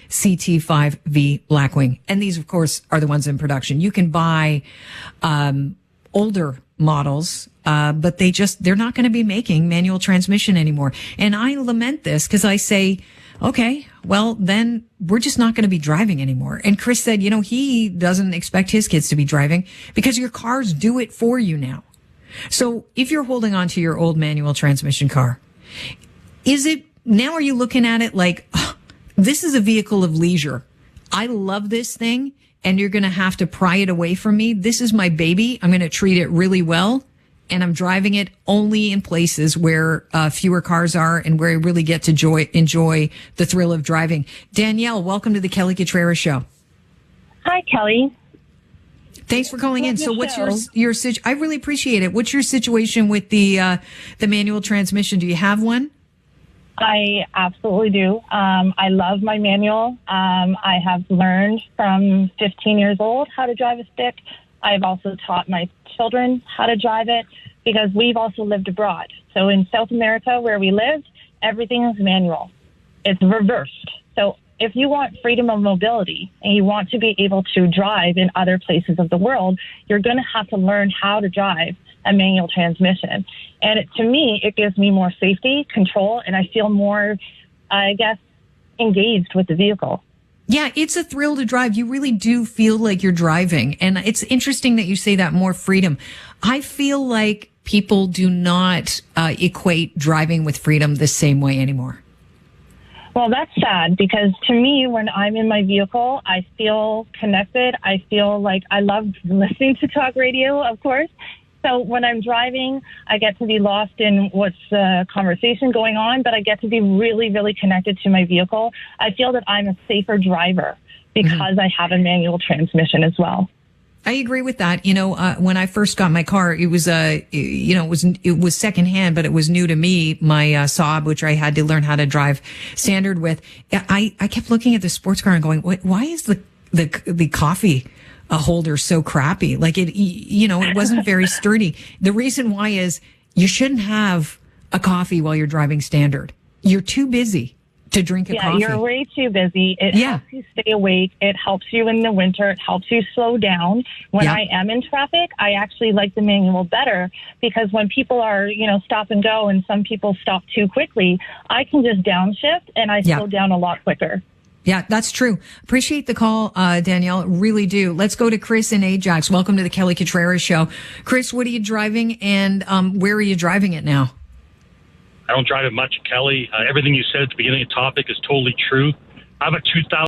CT5V Blackwing. And these, of course, are the ones in production. You can buy older models, but they're not going to be making manual transmission anymore. And I lament this because I say, okay, well, then we're just not going to be driving anymore. And Chris said, he doesn't expect his kids to be driving because your cars do it for you now. So if you're holding on to your old manual transmission car, are you looking at it like, oh, this is a vehicle of leisure. I love this thing and you're going to have to pry it away from me. This is my baby. I'm going to treat it really well. And I'm driving it only in places where fewer cars are and where I really get to enjoy the thrill of driving. Danielle, welcome to the Kelly Cutrera Show. Hi, Kelly. Thanks for calling in. So what's your I really appreciate it. What's your situation with the manual transmission? Do you have one? I absolutely do. I love my manual. I have learned from 15 years old how to drive a stick. I've also taught my children how to drive it because we've also lived abroad. So in South America, where we lived, everything is manual. It's reversed. So if you want freedom of mobility and you want to be able to drive in other places of the world, you're going to have to learn how to drive a manual transmission. And to me, it gives me more safety, control, and I feel more, engaged with the vehicle. Yeah, it's a thrill to drive. You really do feel like you're driving. And it's interesting that you say that, more freedom. I feel like people do not equate driving with freedom the same way anymore. Well, that's sad because to me, when I'm in my vehicle, I feel connected. I feel like I love listening to talk radio, of course. So when I'm driving, I get to be lost in what's conversation going on, but I get to be really, really connected to my vehicle. I feel that I'm a safer driver because I have a manual transmission as well. I agree with that. When I first got my car, it was it was secondhand, but it was new to me. My Saab, which I had to learn how to drive standard with. I kept looking at the sports car and going, why is the coffee holder so crappy? Like it wasn't very sturdy. The reason why is you shouldn't have a coffee while you're driving standard. You're too busy to drink a coffee. Yeah, you're way too busy. It helps you stay awake. It helps you in the winter. It helps you slow down. When I am in traffic, I actually like the manual better because when people are, stop and go and some people stop too quickly, I can just downshift and I slow down a lot quicker. Yeah, that's true. Appreciate the call, Danielle. Really do. Let's go to Chris in Ajax. Welcome to the Kelly Cutrera Show. Chris, what are you driving and where are you driving it now? I don't drive it much, Kelly. Everything you said at the beginning of the topic is totally true. I have a 2000